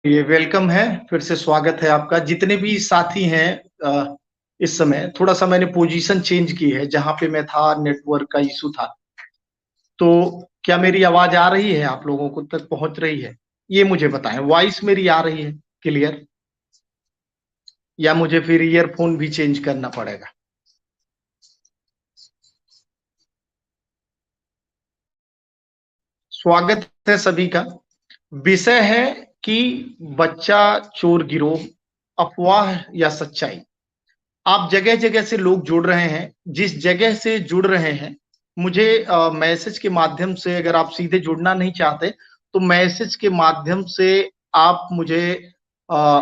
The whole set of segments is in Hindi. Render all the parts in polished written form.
ये वेलकम है, फिर से स्वागत है आपका। जितने भी साथी हैं इस समय थोड़ा-सा मैंने पोजीशन चेंज की है, जहाँ पे मैं था नेटवर्क का इश्यू था। तो क्या मेरी आवाज़ आ रही है आप लोगों को तक पहुँच रही है? ये मुझे बताएँ, वॉइस मेरी आ रही है क्लियर या मुझे फिर ईयरफ़ोन भी चेंज करना पड़ेगा? स्वागत है सभी का। विषय है कि बच्चा चोर गिरोह, अफ़वाह या सच्चाई? आप जगह-जगह से लोग जुड़ रहे हैं, जिस जगह से जुड़ रहे हैं, मुझे मैसेज के माध्यम से अगर आप सीधे जुड़ना नहीं चाहते, तो मैसेज के माध्यम से आप मुझे अ,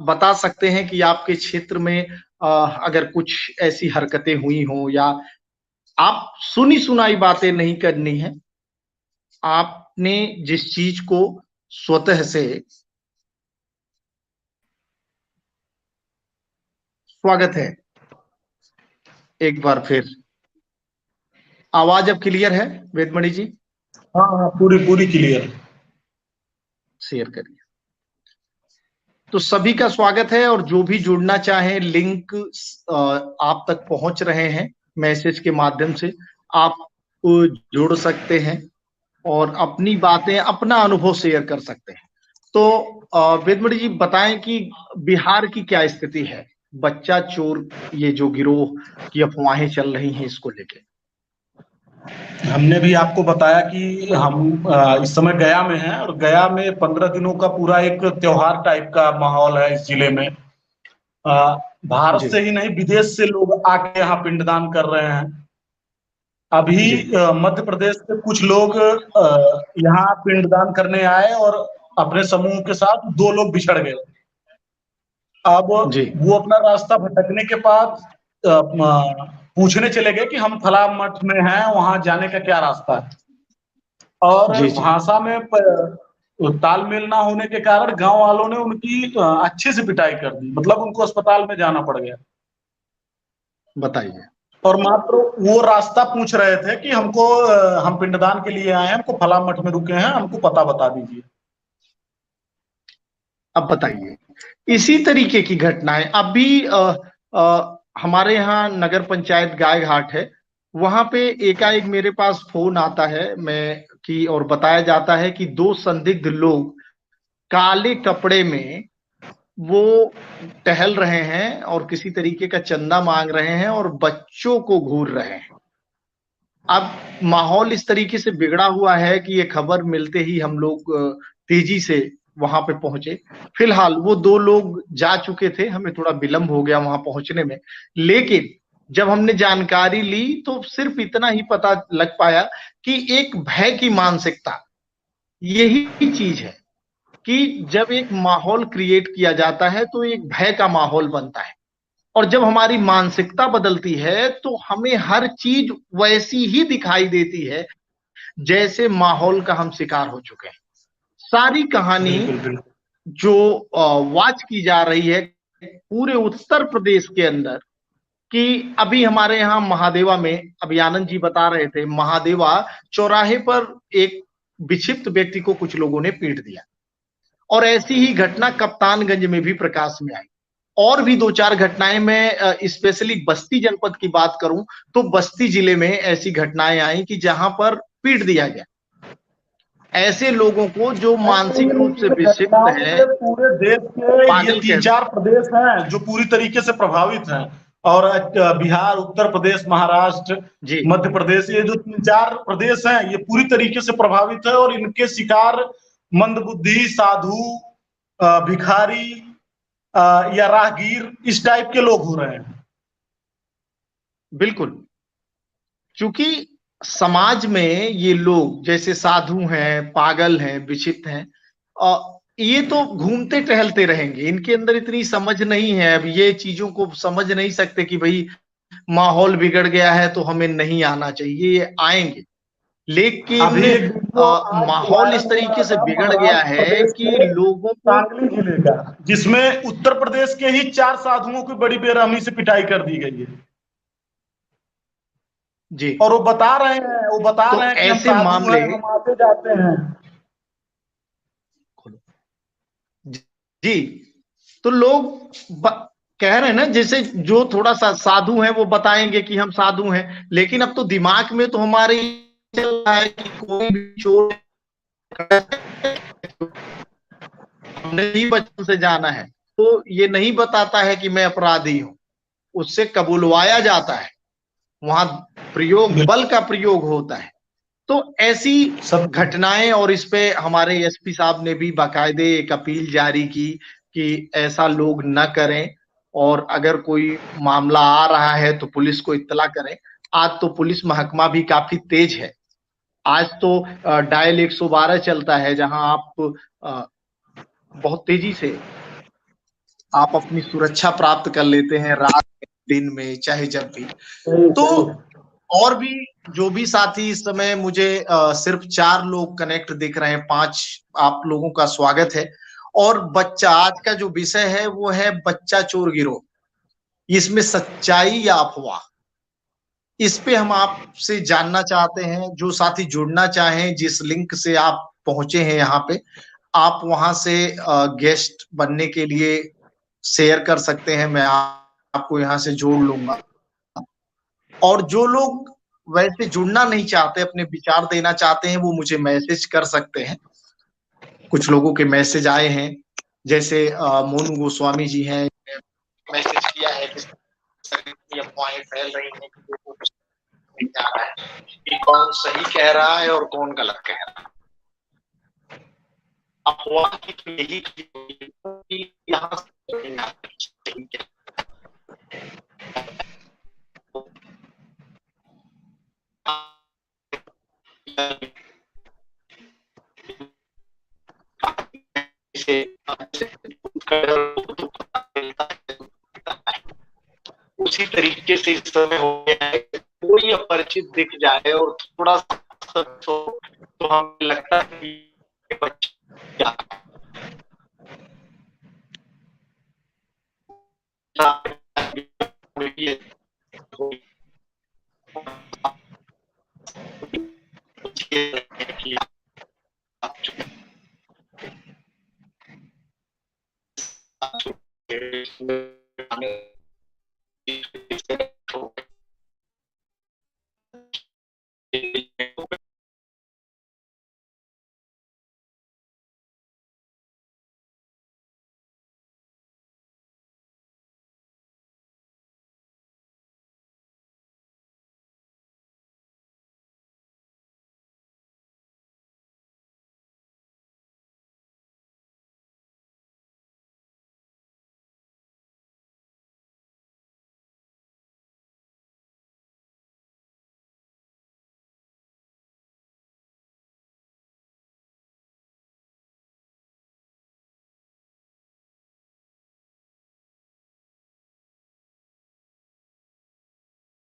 बता सकते हैं कि आपके क्षेत्र में अगर कुछ ऐसी हरकतें हुई हों या आप सुनी-सुनाई बातें नहीं करनी है, आपने जिस चीज़ को स्वतः से स्वागत है, एक बार फिर। आवाज़ अब क्लियर है वेदमणि जी? हाँ हाँ, पूरी पूरी क्लियर। शेयर करिए। तो सभी का स्वागत है और जो भी जुड़ना चाहें लिंक आप तक पहुंच रहे हैं मैसेज के माध्यम से आप जुड़ सकते हैं और अपनी बातें अपना अनुभव शेयर कर सकते हैं। तो वेदमणि जी बताएं कि बिहार की क्या स्थिति है, बच्चा चोर ये जो गिरोह की अफवाहें चल रही हैं इसको लेके। हमने भी आपको बताया कि हम इस समय गया में हैं और गया में 15 दिनों का पूरा एक त्योहार टाइप का माहौल है इस जिले में। भारत जी से ही नहीं, विदेश से लोग आके यहाँ पिंडदान कर रहे हैं। अभी जी मध्य प्रदेश से कुछ लोग यहाँ पिंडदान करने आए और अपने समूह के साथ 2 लोग बिछड़ गए। अब जी वो अपना रास्ता भटकने के बाद पूछने चले गए कि हम फला मठ में हैं, वहां जाने का क्या रास्ता है। और जी जी भाषा में तालमेल ना होने के कारण गांव वालों ने उनकी अच्छे से पिटाई कर दी, मतलब उनको अस्पताल में जाना पड़ गया। बताइए। और मात्र वो रास्ता पूछ रहे थे कि हमको हम पिंडदान के लिए आए हैं, हमको फला मठ में रुके हैं, हमको पता बता दीजिए। अब बताइए, इसी तरीके की घटनाएं अभी हमारे यहाँ नगर पंचायत गाय घाट है, वहां पे एकाएक मेरे पास फोन आता है मैं कि और बताया जाता है कि दो संदिग्ध लोग काले कपड़े में वो टहल रहे हैं और किसी तरीके का चंदा मांग रहे हैं और बच्चों को घूर रहे हैं। अब माहौल इस तरीके से बिगड़ा हुआ है कि ये खबर मिलते ही हम लोग तेजी से वहां पे पहुंचे। फिलहाल वो दो लोग जा चुके थे, हमें थोड़ा विलंब हो गया वहां पहुंचने में, लेकिन जब हमने जानकारी ली तो सिर्फ इतना ही पता लग पाया कि एक भय की मानसिकता, यही चीज है कि जब एक माहौल क्रिएट किया जाता है तो एक भय का माहौल बनता है और जब हमारी मानसिकता बदलती है तो हमें हर चीज वैसी ही दिखाई देती है जैसे माहौल का हम शिकार हो चुके हैं। सारी कहानी बिल्कुल बिल्कुल। जो वाच की जा रही है पूरे उत्तर प्रदेश के अंदर कि अभी हमारे यहाँ महादेवा में, अभी आनंद जी बता रहे थे, महादेवा चौराहे पर एक विक्षिप्त व्यक्ति को कुछ लोगों ने पीट दिया और ऐसी ही घटना कप्तानगंज में भी प्रकाश में आई। और भी दो चार घटनाएं, मैं स्पेशली बस्ती जनपद की बात करूं तो बस्ती जिले में ऐसी घटनाएं आई कि जहां पर पीट दिया गया ऐसे लोगों को जो मानसिक रूप से विक्षिप्त घटनाओं है, से पूरे देश के ये पागल तीन कह। चार प्रदेश हैं जो पूरी तरीके से प्रभावित हैं। और बिहार, उत्तर प्रदेश, महाराष्ट्र, जी मध्य प्रदेश, ये जो 3 4 प्रदेश हैं ये पूरी तरीके से प्रभावित है और इनके शिकार मंदबुद्धि, साधु, भिखारी या राहगीर इस टाइप के लोग हो रहे हैं। बिल्कुल, क्योंकि समाज में ये लोग जैसे साधु हैं, पागल हैं, विक्षिप्त हैं, ये तो घूमते टहलते रहेंगे, इनके अंदर इतनी समझ नहीं है, अब ये चीजों को समझ नहीं सकते कि भाई माहौल बिगड़ गया है तो हमें नहीं आना चाहिए, ये आएंगे। लेकिन अभी एक वीडियो आज माहौल वायरल इस हो रहा तरीके से था बिगड़ गया महाराष्ट्र है प्रदेश कि के लोगों को। सांगली जिले का, जिसमें उत्तर प्रदेश के ही 4 साधुओं की बड़ी बेरहमी से पिटाई कर दी गई है। जी, और वो बता तो रहे हैं कि हम ऐसे साधु मामले। हैं, हम आते जाते हैं। जी, तो लोग कह रहे हैं ना, जैसे जो थोड़ा सा साधु है वो बताएंगे कि हम साधु हैं, लेकिन अब तो दिमाग में तो हमारे चल रहा है कि कोई भी चोर हमने ही बचपन से जाना है, तो ये नहीं बताता है कि मैं अपराधी हूं, उससे कबुलवाया जाता है, वहां प्रयोग, बल का प्रयोग होता है। तो ऐसी सब घटनाएं, और इस पे हमारे एसपी साहब ने भी बाकायदे एक अपील जारी की कि ऐसा लोग न करें, और अगर कोई मामला आ रहा है तो पुलिस को इत्तला करें। आज तो पुलिस महकमा भी काफी तेज है। आज तो डायल 112 चलता है, जहां आप बहुत तेजी से आप अपनी सुरक्षा प्राप्त कर लेते हैं, रात में, दिन में, चाहे जब भी। सही तो सही। और भी जो भी साथी, इस समय मुझे सिर्फ 4 लोग कनेक्ट दिख रहे हैं, 5 आप लोगों का स्वागत है। और बच्चा, आज का जो विषय है वो है बच्चा चोर गिरोह, इसमें सच्चाई या अफवाह, इस पे हम आपसे जानना चाहते हैं। जो साथी जुड़ना चाहें, जिस लिंक से आप पहुंचे हैं यहाँ पे, आप वहां से गेस्ट बनने के लिए शेयर कर सकते हैं, मैं आपको यहाँ से जोड़ लूंगा। और जो लोग वैसे जुड़ना नहीं चाहते, अपने विचार देना चाहते हैं, वो मुझे मैसेज कर सकते हैं। कुछ लोगों के मैसेज आए हैं, जैसे मोनू गोस्वामी जी हैं, मैसेज किया है कि अफवाहें फैल रही हैं कि लोगों को नहीं जा रहा है कि कौन सही कह रहा है और कौन गलत कह रहा है। अफवाह की तो यही कि यहाँ से उसी तरीके से इस समय हो गया है, कोई अपरिचित दिख जाए और थोड़ा सा तो हमें लगता है कि बच्चा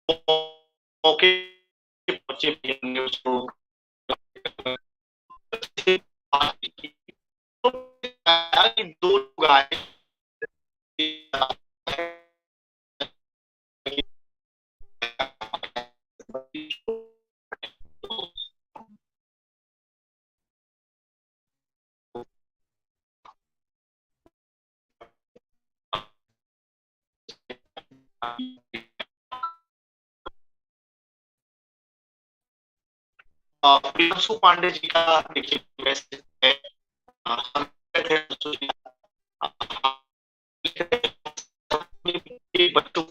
मौके पहुंचे भी हमने उसको दो लोग आए, प्रियांशु पांडे जी का देखिए मैसेज है, बच्चों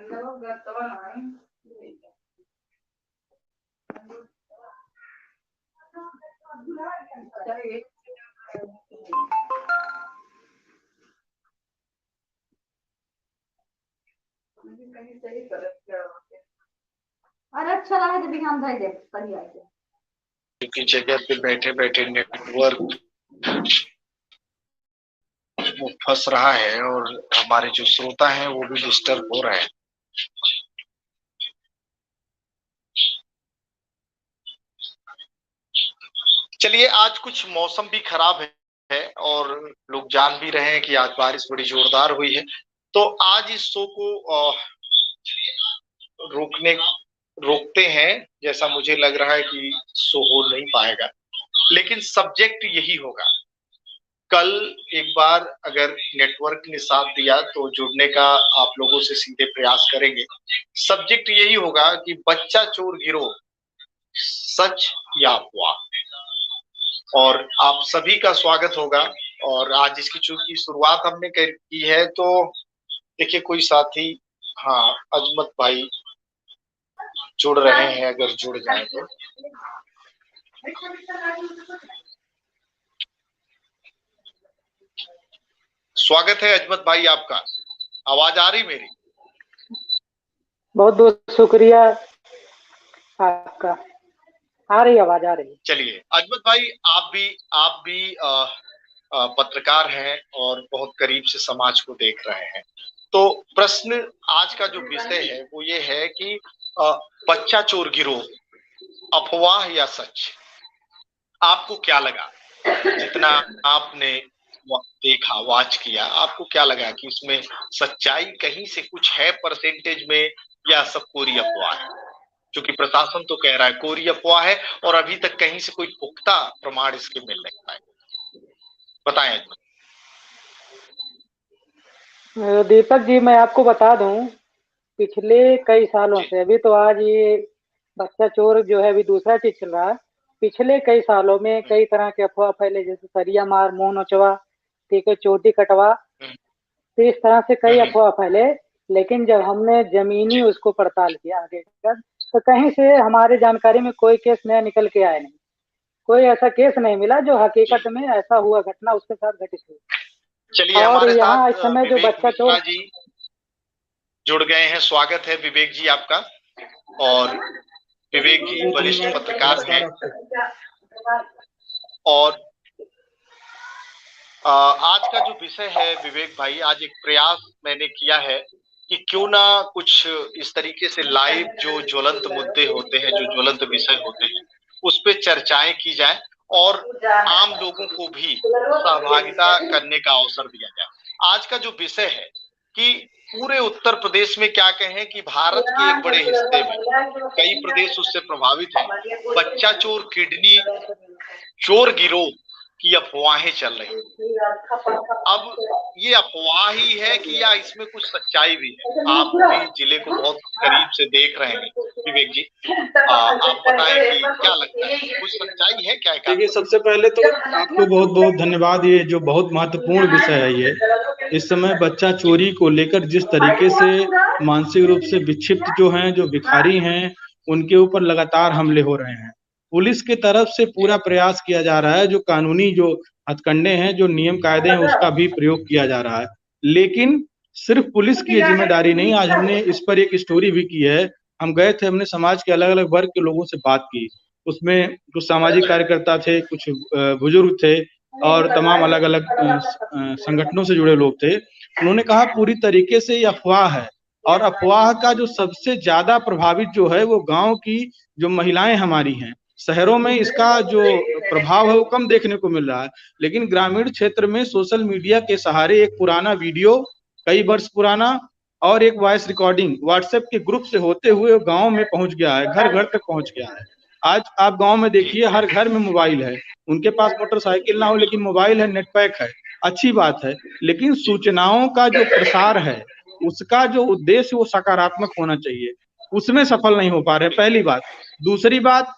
अरे अच्छा रहा जब हम भाई देख बढ़िया है की जगह पे बैठे बैठे नेटवर्क वो फंस रहा है और हमारे जो श्रोता हैं वो भी डिस्टर्ब हो रहे हैं। चलिए, आज कुछ मौसम भी खराब है और लोग जान भी रहे हैं कि आज बारिश बड़ी जोरदार हुई है, तो आज इस शो को रोकते हैं। जैसा मुझे लग रहा है कि शो हो नहीं पाएगा, लेकिन सब्जेक्ट यही होगा। कल एक बार अगर नेटवर्क ने साथ दिया तो जुड़ने का आप लोगों से सीधे प्रयास करेंगे। सब्जेक्ट यही होगा कि बच्चा चोर गिरोह, सच या अफवाह। और आप सभी का स्वागत होगा। और आज इसकी चूंकि शुरुआत हमने की है तो देखिए कोई साथी, हाँ, अजमत भाई जुड़ रहे हैं, अगर जुड़ जाए तो। स्वागत है अजमत भाई आपका। आवाज आ रही मेरी? बहुत बहुत शुक्रिया आपका। आ रही आवाज, आ रही। चलिए अजमत भाई, आप भी पत्रकार हैं और बहुत करीब से समाज को देख रहे हैं, तो प्रश्न आज का जो विषय है वो ये है कि बच्चा चोर गिरोह, अफवाह या सच? आपको क्या लगा, जितना आपने देखा, वॉच किया, आपको क्या लगा कि इसमें सच्चाई कहीं से कुछ है परसेंटेज में, या सब कोरी अफवाह है? क्योंकि प्रशासन तो कह रहा है कोरी अफवाह है और अभी तक कहीं से कोई पुख्ता प्रमाण इसके मिल नहीं पाए। बताएं अजमत। दीपक जी, मैं आपको बता दूं, पिछले कई सालों से, अभी तो आज ये बच्चा चोर जो है अभी दूसरा चीज चल रहा है। पिछले कई सालों में कई तरह के अफवाह फैले, जैसे सरिया मार, मुंह नोचवा, ठीक है, चोटी कटवा, तो इस तरह से कई अफवाह फैले। लेकिन जब हमने जमीनी उसको पड़ताल किया आगे कर, तो कहीं से हमारे जानकारी में कोई केस नया निकल के आया नहीं। कोई ऐसा केस नहीं मिला जो हकीकत में ऐसा हुआ घटना उसके साथ घटित हुई। चलिए, और हमारे यहाँ साथ इस समय जो बच्चा चोर जी जुड़ गए हैं। स्वागत है विवेक जी आपका। और विवेक जी वरिष्ठ पत्रकार हैं और आज का जो विषय है विवेक भाई, आज एक प्रयास मैंने किया है कि क्यों ना कुछ इस तरीके से लाइव जो ज्वलंत मुद्दे होते हैं, जो ज्वलंत विषय होते हैं, उस पे चर्चाएं की जाए और आम लोगों को भी सहभागिता करने का अवसर दिया जाए। आज का जो विषय है कि पूरे उत्तर प्रदेश में, क्या कहें कि भारत के एक बड़े हिस्से में, कई प्रदेश उससे प्रभावित हैं, बच्चा चोर किडनी चोर गिरोह की अफवाहें चल रही हैं। अब ये अफवाह ही है कि या इसमें कुछ सच्चाई भी है? आप भी जिले को बहुत करीब से देख रहे हैं विवेक जी, आप बताएं कि क्या लगता है, कुछ सच्चाई है क्या? देखिए, सबसे पहले तो आपको बहुत बहुत धन्यवाद। ये जो बहुत महत्वपूर्ण विषय है, ये इस समय बच्चा चोरी को लेकर जिस तरीके से मानसिक रूप से विक्षिप्त जो हैं, जो भिखारी हैं, उनके ऊपर लगातार हमले हो रहे हैं। पुलिस की तरफ से पूरा प्रयास किया जा रहा है, जो कानूनी जो हथकंडे हैं, जो नियम कायदे हैं, उसका भी प्रयोग किया जा रहा है। लेकिन सिर्फ पुलिस की जिम्मेदारी नहीं, आज हमने इस पर एक स्टोरी भी की है। हम गए थे, हमने समाज के अलग अलग वर्ग के लोगों से बात की। उसमें कुछ सामाजिक कार्यकर्ता थे, कुछ बुजुर्ग थे और तमाम अलग अलग संगठनों से जुड़े लोग थे। उन्होंने कहा पूरी तरीके से ये अफवाह है, और अफवाह का जो सबसे ज्यादा प्रभावित जो है वो गांव की जो महिलाएं हमारी हैं। शहरों में इसका जो प्रभाव है वो कम देखने को मिल रहा है, लेकिन ग्रामीण क्षेत्र में सोशल मीडिया के सहारे एक पुराना वीडियो, कई वर्ष पुराना, और एक वॉइस रिकॉर्डिंग व्हाट्सएप के ग्रुप से होते हुए गांव में पहुंच गया है, घर घर तक पहुंच गया है। आज आप गांव में देखिए, हर घर में मोबाइल है। उनके पास मोटरसाइकिल ना हो लेकिन मोबाइल है, नेट पैक है, अच्छी बात है। लेकिन सूचनाओं का जो प्रसार है, उसका जो उद्देश्य वो सकारात्मक होना चाहिए, उसमें सफल नहीं हो पा रहे, पहली बात। दूसरी बात,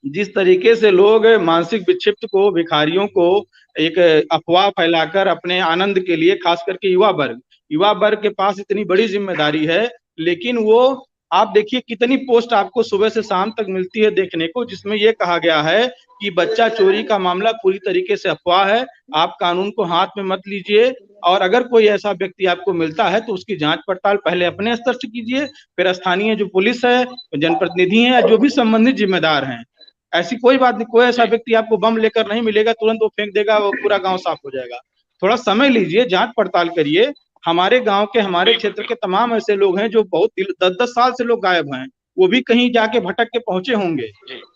जिस तरीके से लोग मानसिक विक्षिप्त को, भिखारियों को एक अफवाह फैलाकर अपने आनंद के लिए, खास करके युवा वर्ग के पास इतनी बड़ी जिम्मेदारी है, लेकिन वो आप देखिए कितनी पोस्ट आपको सुबह से शाम तक मिलती है देखने को, जिसमें ये कहा गया है कि बच्चा चोरी का मामला पूरी तरीके से अफवाह है, आप कानून को हाथ में मत लीजिए, और अगर कोई ऐसा व्यक्ति आपको मिलता है तो उसकी जांच पड़ताल पहले अपने स्तर से कीजिए, फिर स्थानीय जो पुलिस है, जनप्रतिनिधि हैं, जो भी संबंधित जिम्मेदार हैं। ऐसी कोई बात नहीं, कोई ऐसा व्यक्ति आपको बम लेकर नहीं मिलेगा तुरंत वो फेंक देगा, वो पूरा गांव साफ हो जाएगा। थोड़ा समय लीजिए, जांच पड़ताल करिए। हमारे गांव के, हमारे क्षेत्र के तमाम ऐसे लोग हैं जो बहुत 10-10 साल से लोग गायब हैं, वो भी कहीं जाके भटक के पहुंचे होंगे।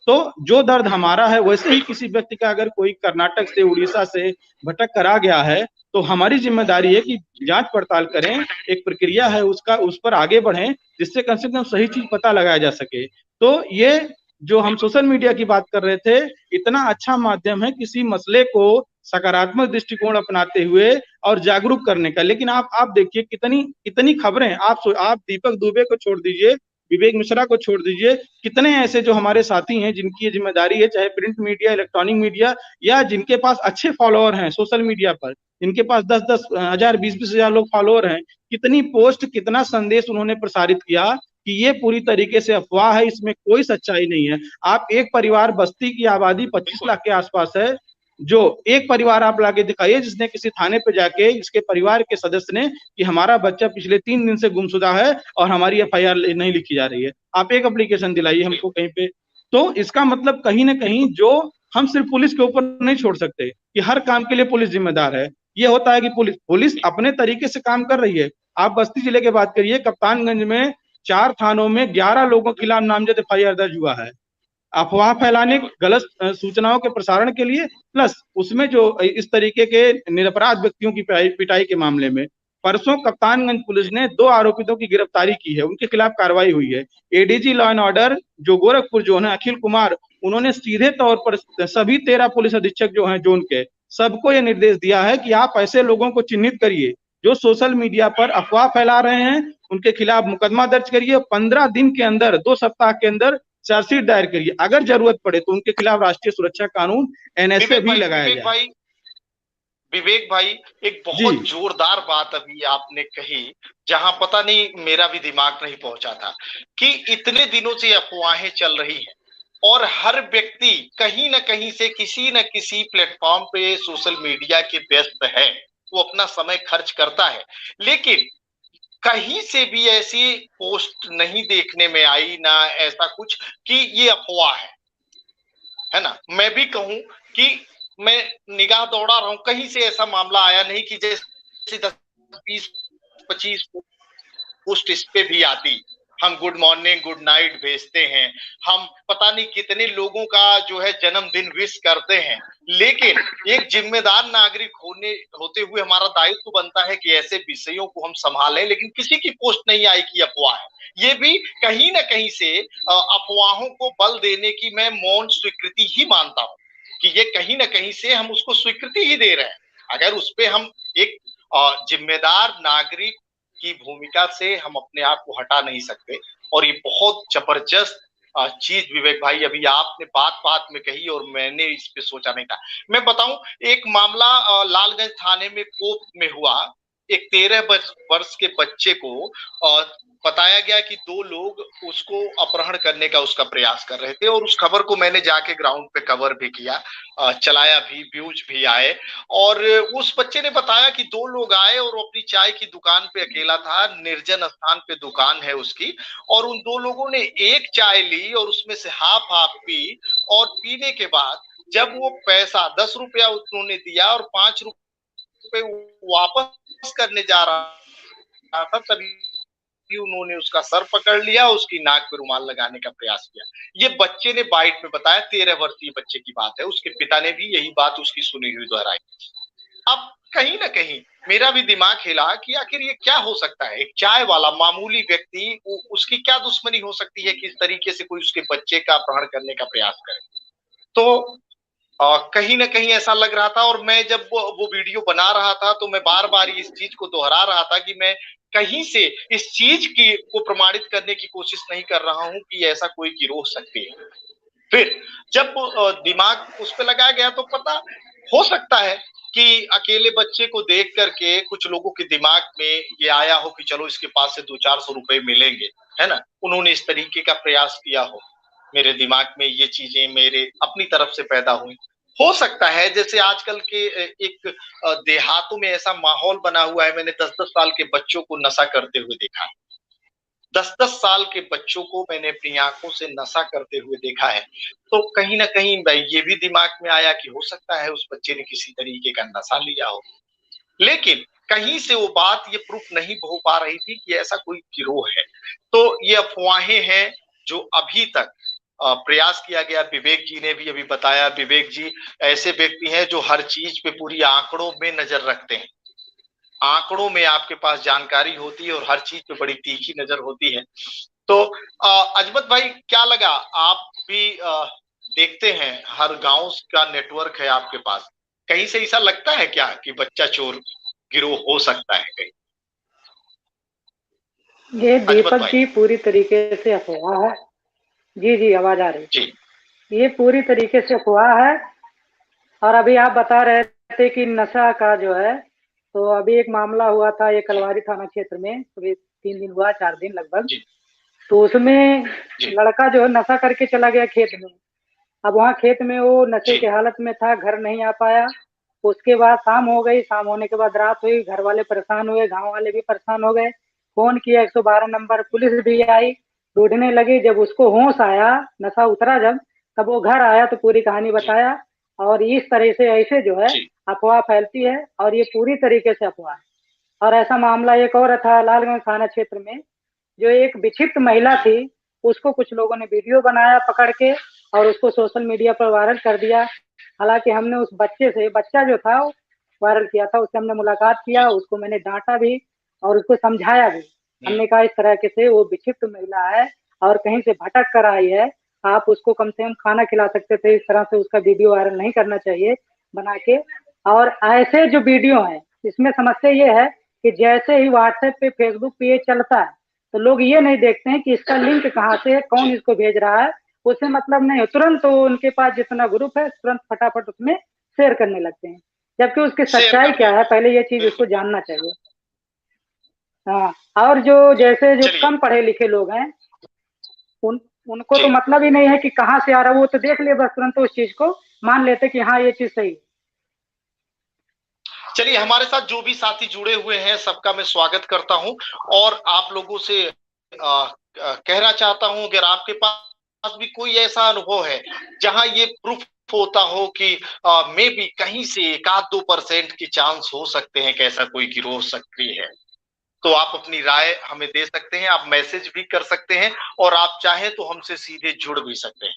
तो जो दर्द हमारा है, वैसे ही किसी व्यक्ति का अगर कोई कर्नाटक से, उड़ीसा से भटक कर आ गया है, तो हमारी जिम्मेदारी है कि जांच पड़ताल करें, एक प्रक्रिया है उसका, उस पर आगे बढ़ें, जिससे कम से कम सही चीज पता लगाया जा सके। तो ये जो हम सोशल मीडिया की बात कर रहे थे, इतना अच्छा माध्यम है किसी मसले को सकारात्मक दृष्टिकोण अपनाते हुए और जागरूक करने का। लेकिन आप देखिए कितनी खबरें, आप दीपक दुबे को छोड़ दीजिए, विवेक मिश्रा को छोड़ दीजिए, कितने ऐसे जो हमारे साथी हैं जिनकी ये जिम्मेदारी है, चाहे प्रिंट मीडिया, इलेक्ट्रॉनिक मीडिया, या जिनके पास अच्छे फॉलोअर हैं सोशल मीडिया पर, जिनके पास 10-10 हजार, 20-20 हजार लोग फॉलोअर हैं, कितनी पोस्ट, कितना संदेश उन्होंने प्रसारित किया कि ये पूरी तरीके से अफवाह है, इसमें कोई सच्चाई नहीं है। आप एक परिवार, बस्ती की आबादी 25 लाख के आसपास है, जो एक परिवार आप लाके दिखाइए जिसने किसी थाने पे जाके इसके परिवार के सदस्य ने कि हमारा बच्चा पिछले 3 दिन से गुमशुदा है और हमारी एफआईआर नहीं लिखी जा रही है, आप एक एप्लीकेशन दिलाइए हमको कहीं पे। तो इसका मतलब कहीं ना कहीं जो हम सिर्फ पुलिस के ऊपर नहीं छोड़ सकते कि हर काम के लिए पुलिस जिम्मेदार है। ये होता है कि पुलिस अपने तरीके से काम कर रही है। आप बस्ती जिले की बात करिए, कप्तानगंज में 4 थानों में 11 लोगों के खिलाफ नामजद एफआईआर दर्ज हुआ है, अफवाह फैलाने, गलत सूचनाओं के प्रसारण के लिए, प्लस उसमें जो इस तरीके के निरपराध व्यक्तियों की पिटाई के मामले में। परसों कप्तानगंज पुलिस ने 2 आरोपितों की गिरफ्तारी की है, उनके खिलाफ कार्रवाई हुई है। एडीजी लॉ एंड ऑर्डर जो गोरखपुर जोन है, अखिल कुमार, उन्होंने सीधे तौर पर सभी 13 पुलिस अधीक्षक जो हैं जोन के, सबको ये निर्देश दिया है कि आप ऐसे लोगों को चिन्हित करिए जो सोशल मीडिया पर अफवाह फैला रहे हैं, उनके खिलाफ मुकदमा दर्ज करिए, 15 दिन के अंदर, 2 सप्ताह के अंदर चार्जशीट दायर करिए, अगर जरूरत पड़े तो उनके खिलाफ राष्ट्रीय सुरक्षा कानून एनएसए भी लगाया जाए। विवेक भाई, एक बहुत जोरदार बात अभी आपने कही, जहां पता नहीं मेरा भी दिमाग नहीं पहुंचा था, कि इतने दिनों से अफवाहें चल रही हैं और हर व्यक्ति कहीं ना कहीं से किसी न किसी प्लेटफॉर्म पे सोशल मीडिया के व्यस्त है, वो अपना समय खर्च करता है, लेकिन कहीं से भी ऐसी पोस्ट नहीं देखने में आई, ना ऐसा कुछ कि ये अफवाह है ना। मैं भी कहूं कि मैं निगाह दौड़ा रहा हूं, कहीं से ऐसा मामला आया नहीं कि जैसे 10-20-25 पोस्ट इस पे भी आती, हम गुड मॉर्निंग गुड नाइट भेजते हैं, हम पता नहीं कितने लोगों का जो है जन्मदिन विश करते हैं, लेकिन एक जिम्मेदार नागरिक होते हुए हमारा दायित्व बनता है कि ऐसे विषयों को हम संभालें, लेकिन किसी की पोस्ट नहीं आई कि अफवाह है। ये भी कहीं ना कहीं से अफवाहों को बल देने की मैं मौन स्वीकृति ही मानता हूं, कि ये कहीं ना कहीं से हम उसको स्वीकृति ही दे रहे हैं। अगर उस पे हम एक जिम्मेदार नागरिक की भूमिका से हम अपने आप को हटा नहीं सकते। और ये बहुत जबरदस्त चीज विवेक भाई अभी आपने बात बात में कही और मैंने इस पे सोचा नहीं था। मैं बताऊं, एक मामला लालगंज थाने में कोप में हुआ। एक 13 वर्ष के बच्चे को बताया गया कि 2 लोग उसको अपहरण करने का उसका प्रयास कर रहे थे, और उस खबर को मैंने जाके ग्राउंड पे कवर भी किया, चलाया भी, व्यूज भी आए। और उस बच्चे ने बताया कि 2 लोग आए और वो अपनी चाय की दुकान पे अकेला था, निर्जन स्थान पे दुकान है उसकी, और उन 2 लोगों ने एक चाय ली और उसमें से हाफ हाफ पी, और पीने के बाद जब वो पैसा 10 रुपया उन्होंने दिया और 5 रुपए वापस करने जा रहा था, तभी उन्होंने उसका सर पकड़ लिया, उसकी नाक पे रुमाल लगाने का प्रयास किया। ये बच्चे ने बाइट में बताया, 13 वर्षीय बच्चे की बात है। उसके पिता ने भी यही बात उसकी सुनी हुई दोहराई। अब कहीं ना कहीं मेरा भी दिमाग हिला कि आखिर ये क्या हो सकता है। एक चाय वाला मामूली व्यक्ति, उसकी क्या दुश्मनी हो सकती है कि इस तरीके से कोई उसके बच्चे का अपहरण करने का प्रयास करे। तो कहीं ना कहीं ऐसा लग रहा था, और मैं जब वो वीडियो बना रहा था तो मैं बार बार इस चीज को दोहरा रहा था कि मैं कहीं से इस चीज की को प्रमाणित करने की कोशिश नहीं कर रहा हूं कि ऐसा कोई गिरोह सकती है। फिर जब दिमाग उस पर लगाया गया तो पता हो सकता है कि अकेले बच्चे को देख करके कुछ लोगों के दिमाग में ये आया हो कि चलो इसके पास से 200-400 रुपए मिलेंगे, है ना, उन्होंने इस तरीके का प्रयास किया हो, मेरे दिमाग में ये चीजें मेरे अपनी तरफ से पैदा हुई। हो सकता है जैसे आजकल के एक देहातों में ऐसा माहौल बना हुआ है, मैंने 10-10 साल के बच्चों को नशा करते हुए देखा है। 10-10 साल के बच्चों को मैंने अपनी आंखों से नशा करते हुए देखा है। तो कहीं न कहीं ये भी दिमाग में आया कि हो सकता है उस बच्चे ने किसी तरीके का नशा लिया हो। लेकिन कहीं से वो बात ये प्रूफ नहीं हो पा रही थी कि ऐसा कोई गिरोह है। तो ये अफ़वाहें हैं जो अभी तक प्रयास किया गया। विवेक जी ने भी अभी बताया, विवेक जी ऐसे व्यक्ति हैं जो हर चीज़ पे पूरी आंकड़ों में नज़र रखते हैं। आंकड़ों में आपके पास जानकारी होती है और हर चीज़ पे बड़ी तीखी नज़र होती है। तो अजमत भाई क्या लगा? आप भी देखते हैं, हर गाँव का नेटवर्क है आपके पास। कहीं से ऐसा लगता है क्या कि बच्चा चोर गिरोह हो सकता है कहीं? ये अजमत दीपक भाई। जी पूरी तरीके से अफवाह है। जी जी, आवाज आ रही। जी। ये पूरी तरीके से अफवाह है। और अभी आप बता रहे थे कि नशा का जो है, तो अभी एक मामला हुआ था ये कलवारी थाना क्षेत्र में, अभी 3 दिन हुआ, 4 दिन लगभग। जी। तो उसमें जी। लड़का जो है नशा करके चला गया खेत में। अब वहाँ खेत में वो नशे जी। की हालत में था, घर नहीं आ पाया। उसके बाद शाम हो गई, शाम होने के बाद रात हुई, घर वाले परेशान हुए, गांव वाले भी परेशान हो गए। फोन किया 112 नंबर, पुलिस भी आई, ढूंढने लगी। जब उसको होश आया, नशा उतरा जब, तब वो घर आया तो पूरी कहानी जी। बताया। और इस तरह से ऐसे जो है जी। अफवाह फैलती है, और ये पूरी तरीके से अफवाह है। और ऐसा मामला एक और था लालगंज थाना क्षेत्र में, जो एक विक्षिप्त महिला जी। थी, उसको कुछ लोगों ने वीडियो बनाया पकड़ के और उसको सोशल मीडिया पर वायरल कर दिया। हालांकि हमने उस बच्चे से, बच्चा जो था वायरल किया था, उससे हमने मुलाकात किया, जी। उसको मैंने डांटा भी और उसको समझाया भी। हुँ। हमने कहा इस तरह के से वो विक्षिप्त महिला है और कहीं से भटक कर आई है, आप उसको कम से कम खाना खिला सकते थे, इस तरह से उसका वीडियो वायरल नहीं करना चाहिए बना के। और ऐसे जो वीडियो हैं, इसमें समस्या ये है कि जैसे ही व्हाट्सएप पे, फेसबुक पे ये चलता है, तो लोग ये नहीं देखते हैं कि इसका लिंक कहाँ से है, कौन जी। इसको भेज रहा है। उससे मतलब नहीं है, तुरंत तो उनके पास जितना ग्रुप है तुरंत फटाफट उसमें शेयर करने लगते हैं, जबकि उसकी शेयर सच्चाई कर क्या है देते हैं। पहले ये चीज उसको बिल्कुल। जानना चाहिए। हाँ, और जो जैसे जो चलिए। कम पढ़े लिखे लोग हैं, उन उनको तो जी। मतलब ही नहीं है कि कहाँ से आ रहा है, वो तो देख ले बस, तुरंत उस चीज को मान लेते कि हाँ ये चीज सही है। चलिए, हमारे साथ जो भी साथी जुड़े हुए हैं सबका मैं स्वागत करता हूं और आप लोगों से कहना चाहता हूं, अगर आपके पास भी कोई ऐसा अनुभव है जहां ये प्रूफ होता हो कि मे बी कहीं से 1-2% के चांस हो सकते हैं कि ऐसा कोई गिरोह सक्रिय है, तो आप अपनी राय हमें दे सकते हैं, आप मैसेज भी कर सकते हैं और आप चाहें तो हमसे सीधे जुड़ भी सकते हैं।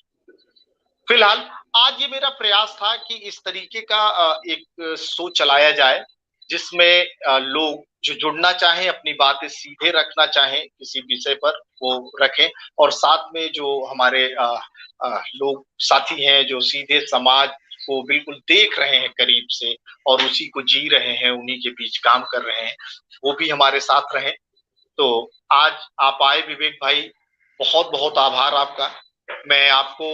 फिलहाल आज ये मेरा प्रयास था कि इस तरीके का एक शो चलाया जाए जिसमें लोग जो जुड़ना चाहें, अपनी बातें सीधे रखना चाहें किसी विषय पर, वो रखें, और साथ में जो हमारे लोग साथी हैं जो सीधे समाज को बिल्कुल देख रहे हैं करीब से और उसी को जी रहे हैं, उन्हीं के बीच काम कर रहे हैं, वो भी हमारे साथ रहें। तो आज आप आए विवेक भाई, बहुत बहुत आभार आपका। मैं आपको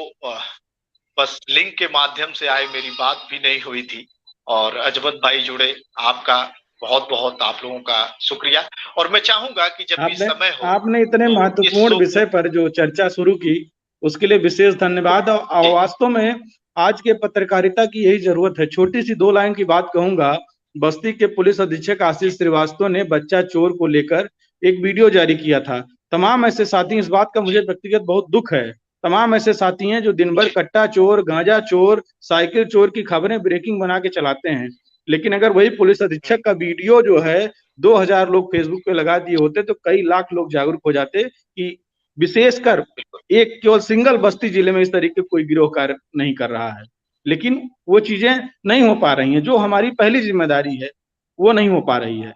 बस लिंक के माध्यम से आए, मेरी बात भी नहीं हुई थी, और अजमत भाई जुड़े, आपका बहुत बहुत आप लोगों का शुक्रिया। और मैं चाहूंगा कि जब भी समय हो आपने इतने तो इस महत्वपूर्ण शो विषय पर जो चर्चा शुरू की, उसके लिए विशेष धन्यवाद। और वास्तव में आज के पत्रकारिता की यही जरूरत है। छोटी सी 2 लाइन की बात कहूंगा। बस्ती के पुलिस अधीक्षक आशीष श्रीवास्तव ने बच्चा चोर को लेकर एक वीडियो जारी किया था। तमाम ऐसे साथी, इस बात का मुझे व्यक्तिगत बहुत दुख है, तमाम ऐसे साथी हैं जो दिन भर कट्टा चोर, गांजा चोर, साइकिल चोर की खबरें ब्रेकिंग बना के चलाते हैं। लेकिन अगर वही पुलिस अधीक्षक का वीडियो जो है 2000 लोग फेसबुक पे लगा दिए होते तो कई लाख लोग जागरूक हो जाते कि विशेषकर एक केवल सिंगल बस्ती जिले में इस तरीके कोई गिरोह कार्य नहीं कर रहा है। लेकिन वो चीजें नहीं हो पा रही हैं, जो हमारी पहली जिम्मेदारी है वो नहीं हो पा रही है।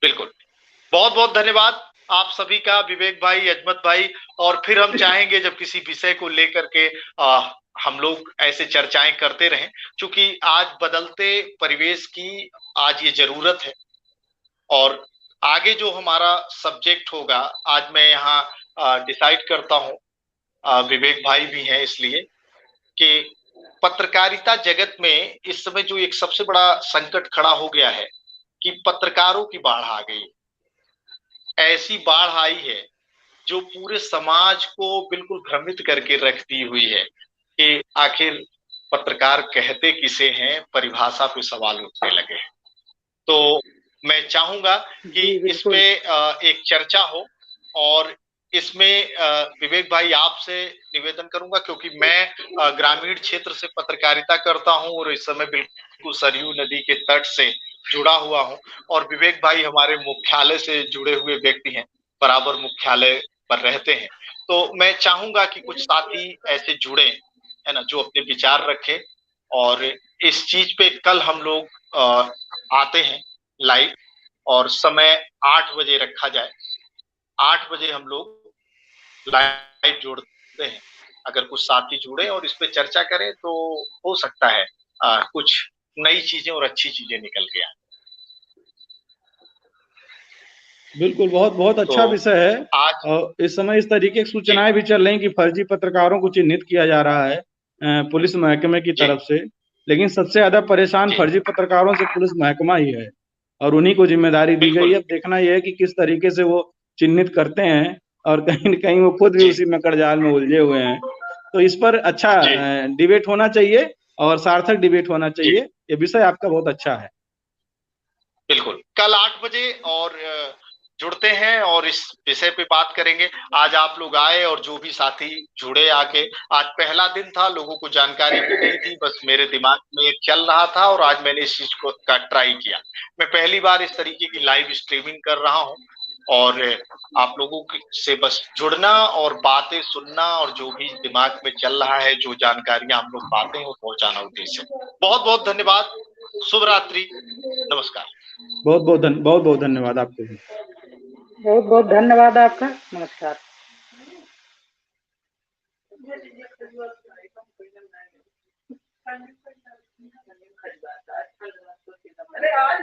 बिल्कुल, बहुत बहुत धन्यवाद आप सभी का, विवेक भाई, अजमत भाई। और फिर हम चाहेंगे जब किसी विषय को लेकर के हम लोग ऐसे चर्चाएं करते रहें, क्योंकि आज बदलते परिवेश की आज ये जरूरत है। और आगे जो हमारा सब्जेक्ट होगा, आज मैं यहाँ डिसाइड करता हूँ, विवेक भाई भी हैं इसलिए, कि पत्रकारिता जगत में इस समय जो एक सबसे बड़ा संकट खड़ा हो गया है कि पत्रकारों की बाढ़ आ गई। ऐसी बाढ़ आई है जो पूरे समाज को बिल्कुल भ्रमित करके रख दी हुई है कि आखिर पत्रकार कहते किसे हैं, परिभाषा पे सवाल उठने लगे हैं। तो मैं चाहूंगा कि इस पे एक चर्चा हो और इसमें विवेक भाई आपसे निवेदन करूंगा, क्योंकि मैं ग्रामीण क्षेत्र से पत्रकारिता करता हूं और इस समय बिल्कुल सरयू नदी के तट से जुड़ा हुआ हूं और विवेक भाई हमारे मुख्यालय से जुड़े हुए व्यक्ति हैं, बराबर मुख्यालय पर रहते हैं। तो मैं चाहूंगा कि कुछ साथी ऐसे जुड़े, है ना, जो अपने विचार रखें और इस चीज पे कल हम लोग आते हैं लाइव और समय 8 बजे रखा जाए। 8 बजे हम लोग लाइव जोड़ते हैं। अगर कुछ साथी जुड़े और इस पे चर्चा करें तो हो सकता है कुछ नई चीजें और अच्छी चीजें निकल के आए। बिल्कुल, बहुत बहुत अच्छा तो विषय है। आज और इस समय इस तरीके की सूचनाएं भी चल रही कि फर्जी पत्रकारों को चिन्हित किया जा रहा है पुलिस महकमे की तरफ से। लेकिन सबसे ज्यादा परेशान फर्जी पत्रकारों से पुलिस महकमा ही है और उन्हीं को जिम्मेदारी दी गई है। अब देखना यह है कि किस तरीके से वो चिन्हित करते हैं और कहीं न कहीं वो खुद भी उसी मकड़जाल में उलझे हुए हैं। तो इस पर अच्छा डिबेट होना चाहिए और सार्थक डिबेट होना चाहिए। ये विषय आपका बहुत अच्छा है। बिल्कुल, कल 8 बजे और जुड़ते हैं और इस विषय पे बात करेंगे। आज आप लोग आए और जो भी साथी जुड़े आके, आज पहला दिन था, लोगों को जानकारी भी नहीं थी, बस मेरे दिमाग में चल रहा था और आज मैंने इस चीज को का ट्राई किया। मैं पहली बार इस तरीके की लाइव स्ट्रीमिंग कर रहा हूँ और आप लोगों से बस जुड़ना और बातें सुनना और जो भी दिमाग में चल रहा है, जो जानकारियां हम लोग पाते हैं वो पहुंचाना उद्देश्य है। बहुत बहुत धन्यवाद। शुभ रात्रि, नमस्कार। बहुत बहुत धन्यवाद आपको भी। बहुत बहुत धन्यवाद आपका। नमस्कार। अरे आज